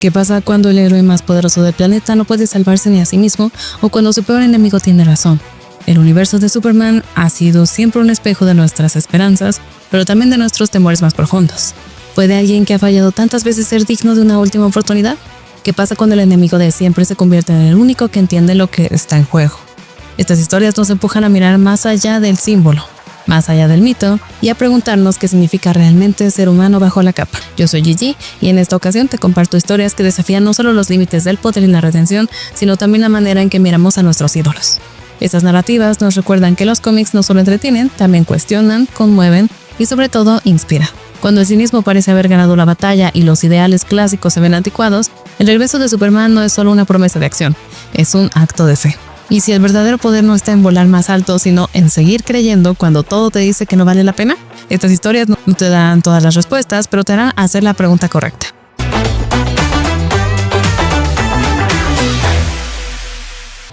¿Qué pasa cuando el héroe más poderoso del planeta no puede salvarse ni a sí mismo o cuando su peor enemigo tiene razón? El universo de Superman ha sido siempre un espejo de nuestras esperanzas, pero también de nuestros temores más profundos. ¿Puede alguien que ha fallado tantas veces ser digno de una última oportunidad? ¿Qué pasa cuando el enemigo de siempre se convierte en el único que entiende lo que está en juego? Estas historias nos empujan a mirar más allá del símbolo, más allá del mito, y a preguntarnos qué significa realmente ser humano bajo la capa. Yo soy Gigi, y en esta ocasión te comparto historias que desafían no solo los límites del poder y la redención, sino también la manera en que miramos a nuestros ídolos. Estas narrativas nos recuerdan que los cómics no solo entretienen, también cuestionan, conmueven y sobre todo inspiran. Cuando el cinismo parece haber ganado la batalla y los ideales clásicos se ven anticuados, el regreso de Superman no es solo una promesa de acción, es un acto de fe. Y si el verdadero poder no está en volar más alto, sino en seguir creyendo cuando todo te dice que no vale la pena, estas historias no te dan todas las respuestas, pero te harán hacer la pregunta correcta.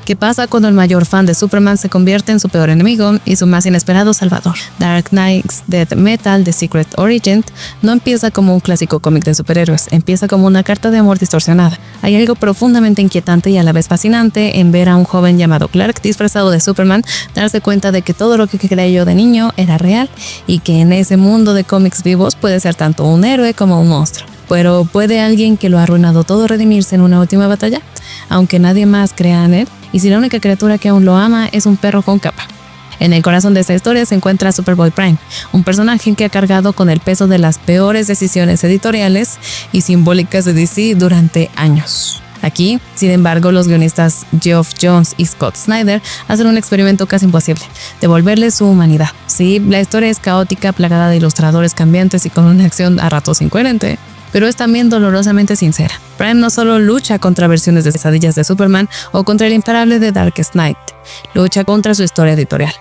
¿Qué pasa cuando el mayor fan de Superman se convierte en su peor enemigo y su más inesperado salvador? Dark Knight's Death Metal The Secret Origin no empieza como un clásico cómic de superhéroes, empieza como una carta de amor distorsionada. Hay algo profundamente inquietante y a la vez fascinante en ver a un joven llamado Clark disfrazado de Superman darse cuenta de que todo lo que creyó de niño era real y que en ese mundo de cómics vivos puede ser tanto un héroe como un monstruo. Pero ¿puede alguien que lo ha arruinado todo redimirse en una última batalla? Aunque nadie más crea en él, y si la única criatura que aún lo ama es un perro con capa. En el corazón de esta historia se encuentra Superboy Prime, un personaje que ha cargado con el peso de las peores decisiones editoriales y simbólicas de DC durante años. Aquí, sin embargo, los guionistas Geoff Johns y Scott Snyder hacen un experimento casi imposible, devolverle su humanidad. Sí, la historia es caótica, plagada de ilustradores cambiantes y con una acción a ratos incoherente, pero es también dolorosamente sincera. Prime no solo lucha contra versiones de pesadillas de Superman o contra el imparable de Darkest Knight, lucha contra su historia editorial,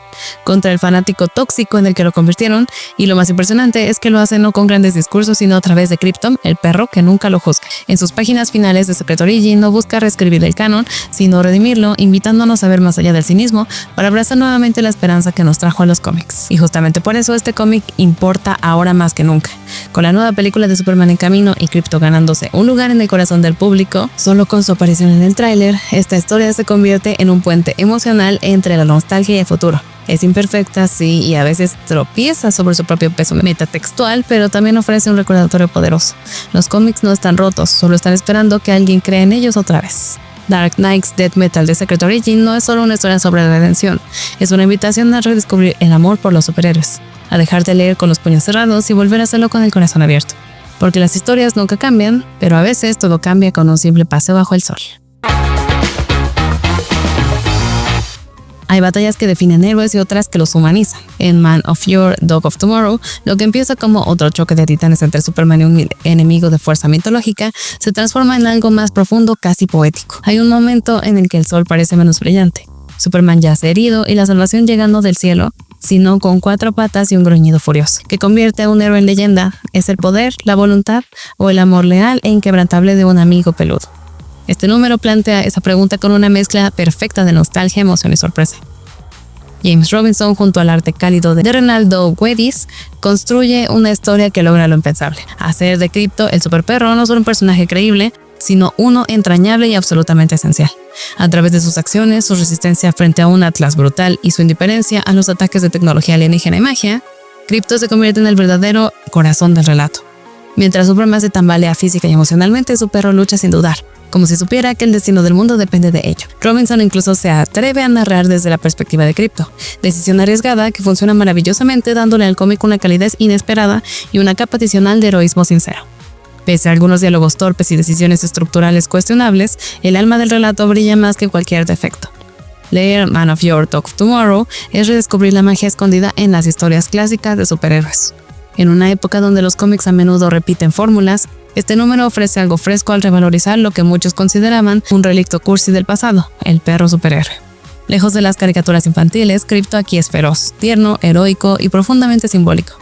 contra el fanático tóxico en el que lo convirtieron, y lo más impresionante es que lo hace no con grandes discursos, sino a través de Krypton, el perro que nunca lo juzga. En sus páginas finales de Secret Origin no busca reescribir el canon, sino redimirlo, invitándonos a ver más allá del cinismo para abrazar nuevamente la esperanza que nos trajo a los cómics. Y justamente por eso este cómic importa ahora más que nunca. Con la nueva película de Superman en camino y Krypto ganándose un lugar en el corazón del público, solo con su aparición en el tráiler, esta historia se convierte en un puente emocional entre la nostalgia y el futuro. Es imperfecta, sí, y a veces tropieza sobre su propio peso metatextual, pero también ofrece un recordatorio poderoso. Los cómics no están rotos, solo están esperando que alguien crea en ellos otra vez. Dark Knight's Death Metal The Secret Origin no es solo una historia sobre la redención, es una invitación a redescubrir el amor por los superhéroes, a dejar de leer con los puños cerrados y volver a hacerlo con el corazón abierto. Porque las historias nunca cambian, pero a veces todo cambia con un simple paseo bajo el sol. Hay batallas que definen héroes y otras que los humanizan. En Man of Your, Dog of Tomorrow, lo que empieza como otro choque de titanes entre Superman y un enemigo de fuerza mitológica, se transforma en algo más profundo, casi poético. Hay un momento en el que el sol parece menos brillante. Superman yace herido y la salvación llegando del cielo, sino con 4 patas y un gruñido furioso, que convierte a un héroe en leyenda. Es el poder, la voluntad o el amor leal e inquebrantable de un amigo peludo. Este número plantea esa pregunta con una mezcla perfecta de nostalgia, emoción y sorpresa. James Robinson, junto al arte cálido de Renaldo Guedes, construye una historia que logra lo impensable: hacer de Krypto, el superperro, no solo un personaje creíble, sino uno entrañable y absolutamente esencial. A través de sus acciones, su resistencia frente a un Atlas brutal y su indiferencia a los ataques de tecnología alienígena y magia, Krypto se convierte en el verdadero corazón del relato. Mientras Superman se tambalea física y emocionalmente, su perro lucha sin dudar, como si supiera que el destino del mundo depende de ello. Robinson incluso se atreve a narrar desde la perspectiva de Krypto, decisión arriesgada que funciona maravillosamente, dándole al cómic una calidez inesperada y una capa adicional de heroísmo sincero. Pese a algunos diálogos torpes y decisiones estructurales cuestionables, el alma del relato brilla más que cualquier defecto. Leer Man of Your, Dog of Tomorrow es redescubrir la magia escondida en las historias clásicas de superhéroes. En una época donde los cómics a menudo repiten fórmulas, este número ofrece algo fresco al revalorizar lo que muchos consideraban un relicto cursi del pasado: el perro superhéroe. Lejos de las caricaturas infantiles, Krypto aquí es feroz, tierno, heroico y profundamente simbólico.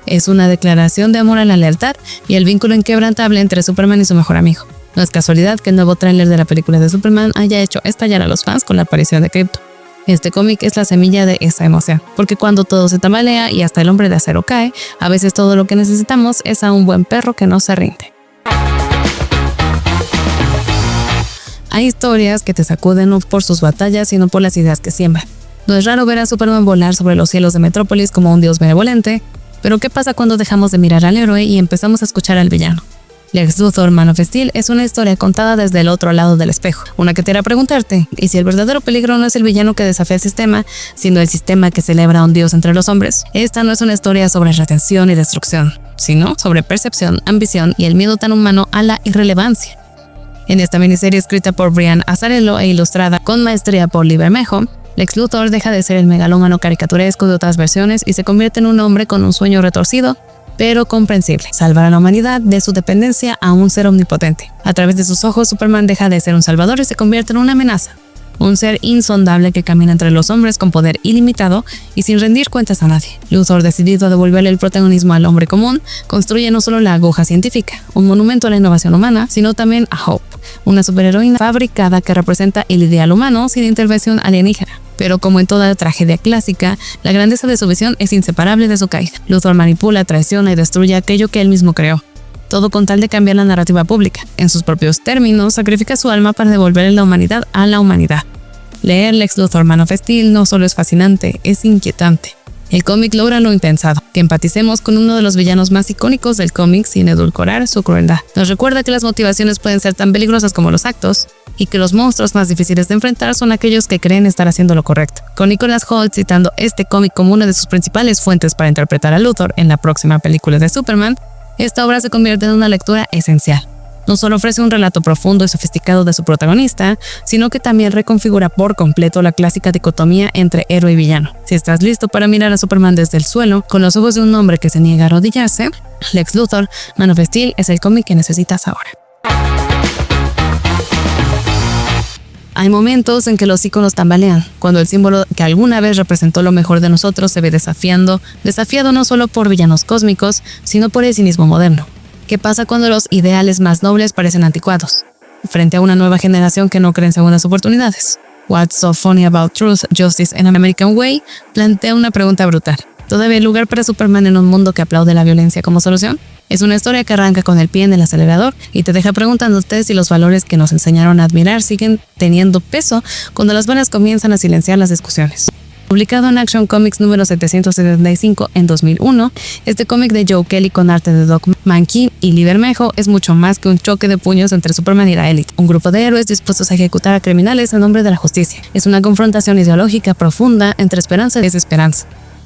Es una declaración de amor a la lealtad y el vínculo inquebrantable entre Superman y su mejor amigo. No es casualidad que el nuevo tráiler de la película de Superman haya hecho estallar a los fans con la aparición de Krypto. Este cómic es la semilla de esa emoción, porque cuando todo se tambalea y hasta el hombre de acero cae, a veces todo lo que necesitamos es a un buen perro que no se rinde. Hay historias que te sacuden no por sus batallas, sino por las ideas que siembran. No es raro ver a Superman volar sobre los cielos de Metrópolis como un dios benevolente, pero ¿qué pasa cuando dejamos de mirar al héroe y empezamos a escuchar al villano? Lex Luthor, Man of Steel es una historia contada desde el otro lado del espejo, una que te hará preguntarte, ¿y si el verdadero peligro no es el villano que desafía el sistema, sino el sistema que celebra a un dios entre los hombres? Esta no es una historia sobre retención y destrucción, sino sobre percepción, ambición y el miedo tan humano a la irrelevancia. En esta miniserie escrita por Brian Azzarello e ilustrada con maestría por Lee Bermejo, Lex Luthor deja de ser el megalómano caricaturesco de otras versiones y se convierte en un hombre con un sueño retorcido, pero comprensible: salvar a la humanidad de su dependencia a un ser omnipotente. A través de sus ojos, Superman deja de ser un salvador y se convierte en una amenaza. Un ser insondable que camina entre los hombres con poder ilimitado y sin rendir cuentas a nadie. Luthor, decidido a devolverle el protagonismo al hombre común, construye no solo la aguja científica, un monumento a la innovación humana, sino también a Hope, una superheroína fabricada que representa el ideal humano sin intervención alienígena. Pero como en toda tragedia clásica, la grandeza de su visión es inseparable de su caída. Luthor manipula, traiciona y destruye aquello que él mismo creó. Todo con tal de cambiar la narrativa pública. En sus propios términos, sacrifica su alma para devolverle la humanidad a la humanidad. Leer Lex Luthor, Man of Steel no solo es fascinante, es inquietante. El cómic logra lo impensado, que empaticemos con uno de los villanos más icónicos del cómic sin edulcorar su crueldad. Nos recuerda que las motivaciones pueden ser tan peligrosas como los actos, y que los monstruos más difíciles de enfrentar son aquellos que creen estar haciendo lo correcto. Con Nicholas Hoult citando este cómic como una de sus principales fuentes para interpretar a Luthor en la próxima película de Superman, esta obra se convierte en una lectura esencial. No solo ofrece un relato profundo y sofisticado de su protagonista, sino que también reconfigura por completo la clásica dicotomía entre héroe y villano. Si estás listo para mirar a Superman desde el suelo, con los ojos de un hombre que se niega a arrodillarse, Lex Luthor, Man of Steel es el cómic que necesitas ahora. Hay momentos en que los íconos tambalean, cuando el símbolo que alguna vez representó lo mejor de nosotros se ve desafiado no solo por villanos cósmicos, sino por el cinismo moderno. ¿Qué pasa cuando los ideales más nobles parecen anticuados, frente a una nueva generación que no cree en segundas oportunidades? What's So Funny About Truth, Justice and American Way plantea una pregunta brutal. ¿Todavía hay lugar para Superman en un mundo que aplaude la violencia como solución? Es una historia que arranca con el pie en el acelerador y te deja preguntándote si los valores que nos enseñaron a admirar siguen teniendo peso cuando las buenas comienzan a silenciar las discusiones. Publicado en Action Comics número 775 en 2001, este cómic de Joe Kelly con arte de Doc Mankey y Lee Bermejo es mucho más que un choque de puños entre Superman y la élite, un grupo de héroes dispuestos a ejecutar a criminales en nombre de la justicia. Es una confrontación ideológica profunda entre esperanza y desesperanza,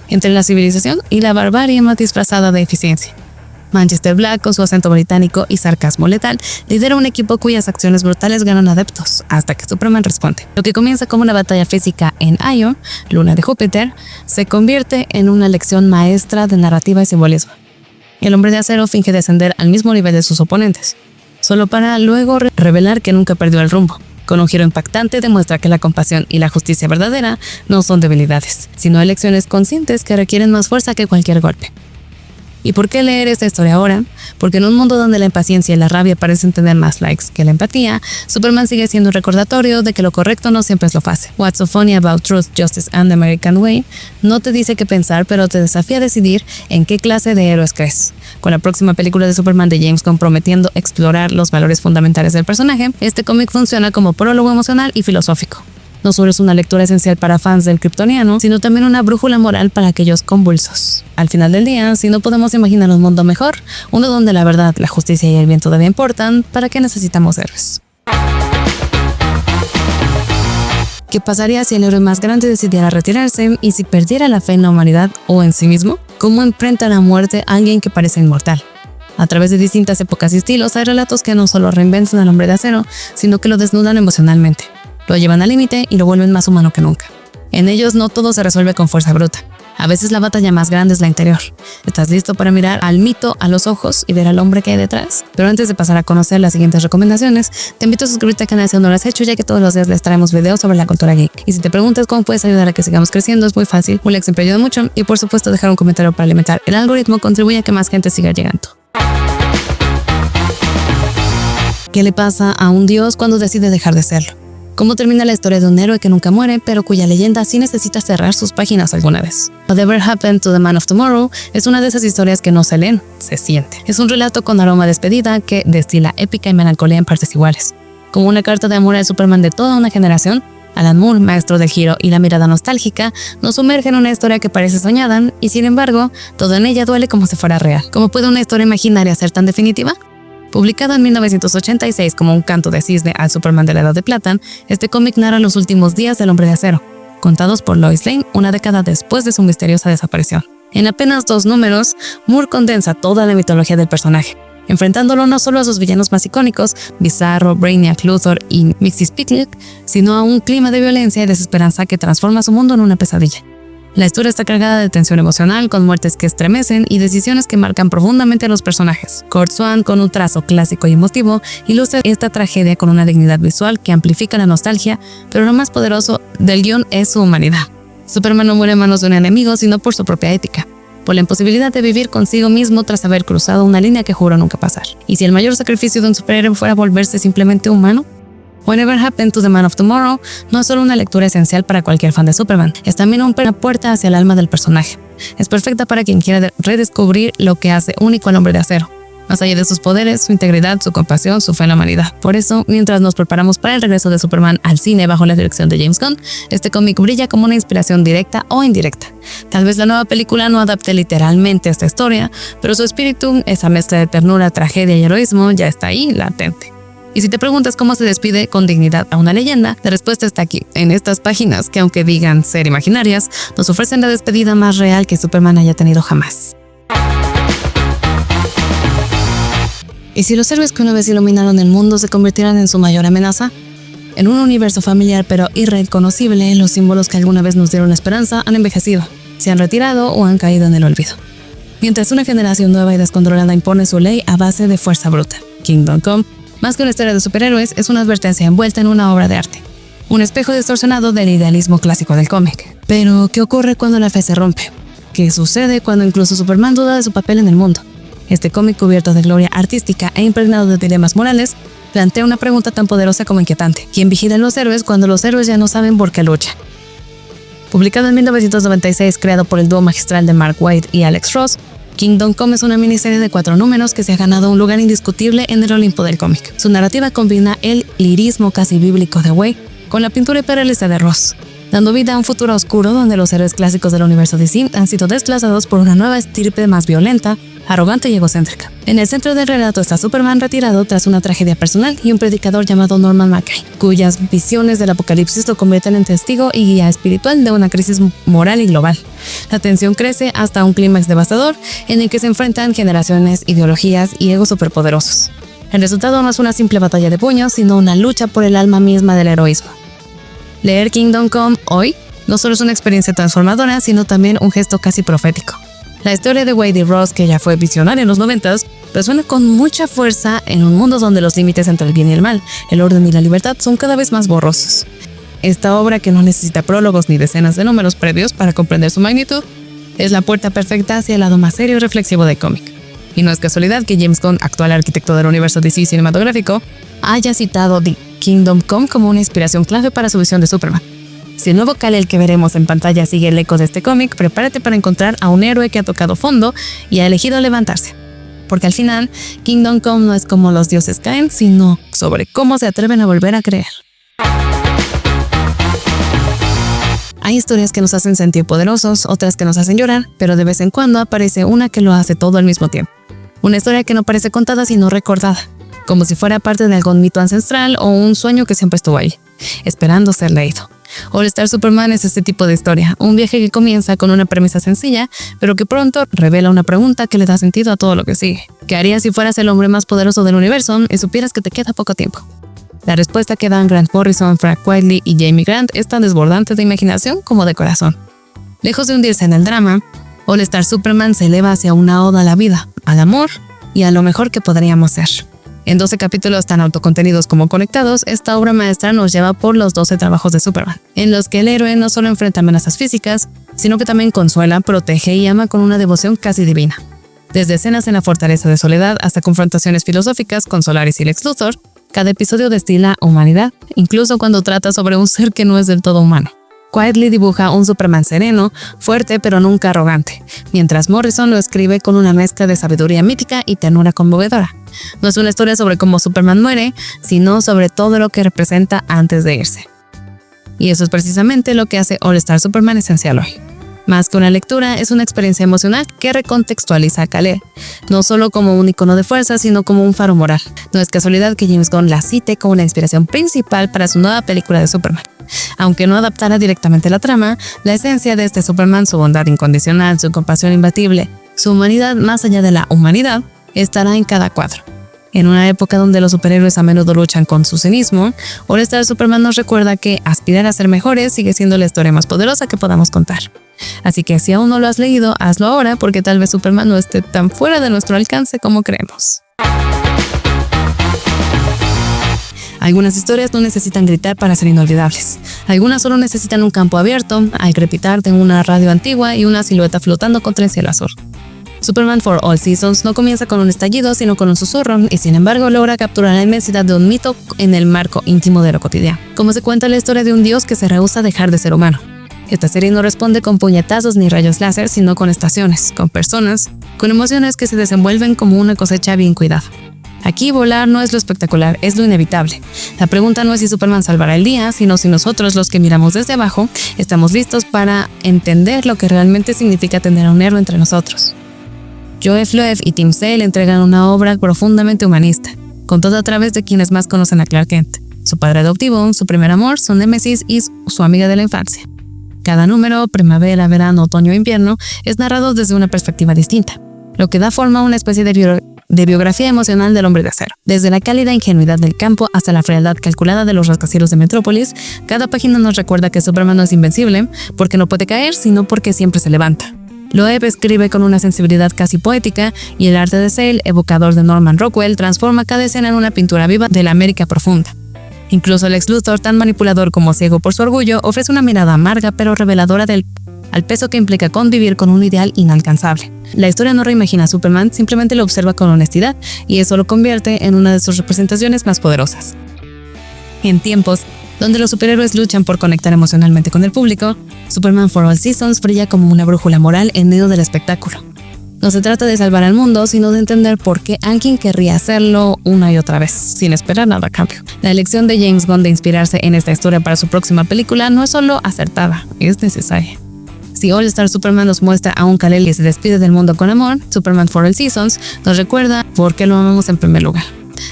entre la civilización y la barbarie más disfrazada de eficiencia. Manchester Black, con su acento británico y sarcasmo letal, lidera un equipo cuyas acciones brutales ganan adeptos, hasta que Superman responde. Lo que comienza como una batalla física en Io, luna de Júpiter, se convierte en una lección maestra de narrativa y simbolismo. El Hombre de Acero finge descender al mismo nivel de sus oponentes, solo para luego revelar que nunca perdió el rumbo. Con un giro impactante demuestra que la compasión y la justicia verdadera no son debilidades, sino elecciones conscientes que requieren más fuerza que cualquier golpe. ¿Y por qué leer esta historia ahora? Porque en un mundo donde la impaciencia y la rabia parecen tener más likes que la empatía, Superman sigue siendo un recordatorio de que lo correcto no siempre es lo fácil. What's So Funny About Truth, Justice and the American Way no te dice qué pensar, pero te desafía a decidir en qué clase de héroes crees. Con la próxima película de Superman de James Gunn prometiendo explorar los valores fundamentales del personaje, este cómic funciona como prólogo emocional y filosófico. No solo es una lectura esencial para fans del kryptoniano, sino también una brújula moral para aquellos convulsos. Al final del día, si no podemos imaginar un mundo mejor, uno donde la verdad, la justicia y el bien todavía importan, ¿para qué necesitamos héroes? ¿Qué pasaría si el héroe más grande decidiera retirarse y si perdiera la fe en la humanidad o en sí mismo? ¿Cómo enfrenta la muerte a alguien que parece inmortal? A través de distintas épocas y estilos, hay relatos que no solo reinventan al Hombre de Acero, sino que lo desnudan emocionalmente. Lo llevan al límite y lo vuelven más humano que nunca. En ellos no todo se resuelve con fuerza bruta. A veces la batalla más grande es la interior. ¿Estás listo para mirar al mito a los ojos y ver al hombre que hay detrás? Pero antes de pasar a conocer las siguientes recomendaciones, te invito a suscribirte al canal si aún no lo has hecho, ya que todos los días les traemos videos sobre la cultura geek. Y si te preguntas cómo puedes ayudar a que sigamos creciendo, es muy fácil. Un like siempre ayuda mucho y por supuesto dejar un comentario para alimentar el algoritmo contribuye a que más gente siga llegando. ¿Qué le pasa a un dios cuando decide dejar de serlo? ¿Cómo termina la historia de un héroe que nunca muere, pero cuya leyenda sí necesita cerrar sus páginas alguna vez? Whatever Happened to the Man of Tomorrow es una de esas historias que no se leen, se siente. Es un relato con aroma a despedida que destila épica y melancolía en partes iguales. Como una carta de amor al Superman de toda una generación, Alan Moore, maestro del giro y la mirada nostálgica, nos sumerge en una historia que parece soñada y sin embargo, todo en ella duele como si fuera real. ¿Cómo puede una historia imaginaria ser tan definitiva? Publicado en 1986 como un canto de cisne al Superman de la Edad de Plata, este cómic narra los últimos días del Hombre de Acero, contados por Lois Lane una década después de su misteriosa desaparición. En apenas 2 números, Moore condensa toda la mitología del personaje, enfrentándolo no solo a sus villanos más icónicos, Bizarro, Brainiac, Luthor y Mxyzptlk, sino a un clima de violencia y desesperanza que transforma su mundo en una pesadilla. La historia está cargada de tensión emocional, con muertes que estremecen y decisiones que marcan profundamente a los personajes. Curt Swan, con un trazo clásico y emotivo, ilustra esta tragedia con una dignidad visual que amplifica la nostalgia, pero lo más poderoso del guión es su humanidad. Superman no muere en manos de un enemigo, sino por su propia ética, por la imposibilidad de vivir consigo mismo tras haber cruzado una línea que juró nunca pasar. ¿Y si el mayor sacrificio de un superhéroe fuera volverse simplemente humano? Whatever Happened to the Man of Tomorrow no es solo una lectura esencial para cualquier fan de Superman, es también una puerta hacia el alma del personaje. Es perfecta para quien quiera redescubrir lo que hace único al Hombre de Acero, más allá de sus poderes, su integridad, su compasión, su fe en la humanidad. Por eso, mientras nos preparamos para el regreso de Superman al cine bajo la dirección de James Gunn, este cómic brilla como una inspiración directa o indirecta. Tal vez la nueva película no adapte literalmente esta historia, pero su espíritu, esa mezcla de ternura, tragedia y heroísmo, ya está ahí, latente. Y si te preguntas cómo se despide con dignidad a una leyenda, la respuesta está aquí, en estas páginas que, aunque digan ser imaginarias, nos ofrecen la despedida más real que Superman haya tenido jamás. ¿Y si los héroes que una vez iluminaron el mundo se convirtieran en su mayor amenaza? En un universo familiar pero irreconocible, los símbolos que alguna vez nos dieron esperanza han envejecido, se han retirado o han caído en el olvido. Mientras una generación nueva y descontrolada impone su ley a base de fuerza bruta. Kingdom Come, más que una historia de superhéroes, es una advertencia envuelta en una obra de arte. Un espejo distorsionado del idealismo clásico del cómic. Pero, ¿qué ocurre cuando la fe se rompe? ¿Qué sucede cuando incluso Superman duda de su papel en el mundo? Este cómic cubierto de gloria artística e impregnado de dilemas morales plantea una pregunta tan poderosa como inquietante. ¿Quién vigila a los héroes cuando los héroes ya no saben por qué luchan? Publicado en 1996, creado por el dúo magistral de Mark Waid y Alex Ross, Kingdom Come es una miniserie de 4 números que se ha ganado un lugar indiscutible en el Olimpo del cómic. Su narrativa combina el lirismo casi bíblico de Waid con la pintura hiperrealista de Ross, dando vida a un futuro oscuro donde los héroes clásicos del universo DC han sido desplazados por una nueva estirpe más violenta, arrogante y egocéntrica. En el centro del relato está Superman retirado tras una tragedia personal y un predicador llamado Norman Mackay, cuyas visiones del apocalipsis lo convierten en testigo y guía espiritual de una crisis moral y global. La tensión crece hasta un clímax devastador en el que se enfrentan generaciones, ideologías y egos superpoderosos. El resultado no es una simple batalla de puños, sino una lucha por el alma misma del heroísmo. Leer Kingdom Come hoy no solo es una experiencia transformadora, sino también un gesto casi profético. La historia de Wade y Ross, que ya fue visionaria en los 90s, resuena con mucha fuerza en un mundo donde los límites entre el bien y el mal, el orden y la libertad son cada vez más borrosos. Esta obra, que no necesita prólogos ni decenas de números previos para comprender su magnitud, es la puerta perfecta hacia el lado más serio y reflexivo del cómic. Y no es casualidad que James Gunn, actual arquitecto del universo DC cinematográfico, haya citado The Kingdom Come como una inspiración clave para su visión de Superman. Si el nuevo Kal-El que veremos en pantalla sigue el eco de este cómic, prepárate para encontrar a un héroe que ha tocado fondo y ha elegido levantarse. Porque al final, Kingdom Come no es como los dioses caen, sino sobre cómo se atreven a volver a creer. Hay historias que nos hacen sentir poderosos, otras que nos hacen llorar, pero de vez en cuando aparece una que lo hace todo al mismo tiempo. Una historia que no parece contada sino recordada, como si fuera parte de algún mito ancestral o un sueño que siempre estuvo ahí, esperando ser leído. All Star Superman es este tipo de historia, un viaje que comienza con una premisa sencilla, pero que pronto revela una pregunta que le da sentido a todo lo que sigue. ¿Qué harías si fueras el hombre más poderoso del universo y supieras que te queda poco tiempo? La respuesta que dan Grant Morrison, Frank Quitely y Jamie Grant es tan desbordante de imaginación como de corazón. Lejos de hundirse en el drama, All Star Superman se eleva hacia una oda a la vida, al amor y a lo mejor que podríamos ser. En 12 capítulos tan autocontenidos como conectados, esta obra maestra nos lleva por los 12 trabajos de Superman, en los que el héroe no solo enfrenta amenazas físicas, sino que también consuela, protege y ama con una devoción casi divina. Desde escenas en la Fortaleza de Soledad hasta confrontaciones filosóficas con Solaris y Lex Luthor, cada episodio destila humanidad, incluso cuando trata sobre un ser que no es del todo humano. Quietly dibuja un Superman sereno, fuerte pero nunca arrogante, mientras Morrison lo escribe con una mezcla de sabiduría mítica y ternura conmovedora. No es una historia sobre cómo Superman muere, sino sobre todo lo que representa antes de irse. Y eso es precisamente lo que hace All Star Superman esencial hoy. Más que una lectura, es una experiencia emocional que recontextualiza a Kal-El, no solo como un icono de fuerza, sino como un faro moral. No es casualidad que James Gunn la cite como la inspiración principal para su nueva película de Superman. Aunque no adaptara directamente la trama, la esencia de este Superman, su bondad incondicional, su compasión imbatible, su humanidad más allá de la humanidad, estará en cada cuadro. En una época donde los superhéroes a menudo luchan con su cinismo, All Star Superman nos recuerda que aspirar a ser mejores sigue siendo la historia más poderosa que podamos contar. Así que si aún no lo has leído, hazlo ahora porque tal vez Superman no esté tan fuera de nuestro alcance como creemos. Algunas historias no necesitan gritar para ser inolvidables. Algunas solo necesitan un campo abierto, al crepitar de una radio antigua y una silueta flotando contra el cielo azul. Superman for All Seasons no comienza con un estallido, sino con un susurro, y sin embargo logra capturar la inmensidad de un mito en el marco íntimo de lo cotidiano. Como se cuenta la historia de un dios que se rehúsa a dejar de ser humano. Esta serie no responde con puñetazos ni rayos láser, sino con estaciones, con personas, con emociones que se desenvuelven como una cosecha bien cuidada. Aquí volar no es lo espectacular, es lo inevitable. La pregunta no es si Superman salvará el día, sino si nosotros, los que miramos desde abajo, estamos listos para entender lo que realmente significa tener a un héroe entre nosotros. Joseph Loeb y Tim Sale entregan una obra profundamente humanista, contada a través de quienes más conocen a Clark Kent, su padre adoptivo, su primer amor, su némesis y su amiga de la infancia. Cada número, primavera, verano, otoño e invierno, es narrado desde una perspectiva distinta, lo que da forma a una especie de biografía emocional del hombre de acero. Desde la cálida ingenuidad del campo hasta la frialdad calculada de los rascacielos de Metrópolis, cada página nos recuerda que Superman no es invencible porque no puede caer, sino porque siempre se levanta. Loeb escribe con una sensibilidad casi poética y el arte de Sale, evocador de Norman Rockwell, transforma cada escena en una pintura viva de la América profunda. Incluso Lex Luthor, tan manipulador como ciego por su orgullo, ofrece una mirada amarga pero reveladora al peso que implica convivir con un ideal inalcanzable. La historia no reimagina a Superman, simplemente lo observa con honestidad y eso lo convierte en una de sus representaciones más poderosas. En tiempos donde los superhéroes luchan por conectar emocionalmente con el público, Superman for All Seasons brilla como una brújula moral en medio del espectáculo. No se trata de salvar al mundo, sino de entender por qué alguien querría hacerlo una y otra vez, sin esperar nada a cambio. La elección de James Gunn de inspirarse en esta historia para su próxima película no es solo acertada, es necesaria. Si All Star Superman nos muestra a un Kal-El que se despide del mundo con amor, Superman for All Seasons nos recuerda por qué lo amamos en primer lugar.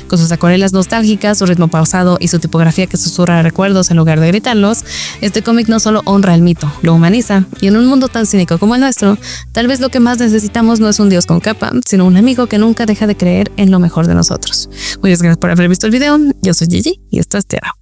Con sus acuarelas nostálgicas, su ritmo pausado y su tipografía que susurra recuerdos en lugar de gritarlos, este cómic no solo honra el mito, lo humaniza, y en un mundo tan cínico como el nuestro, tal vez lo que más necesitamos no es un dios con capa, sino un amigo que nunca deja de creer en lo mejor de nosotros. Muchas gracias por haber visto el video, yo soy Gigi y esto es Te Amo.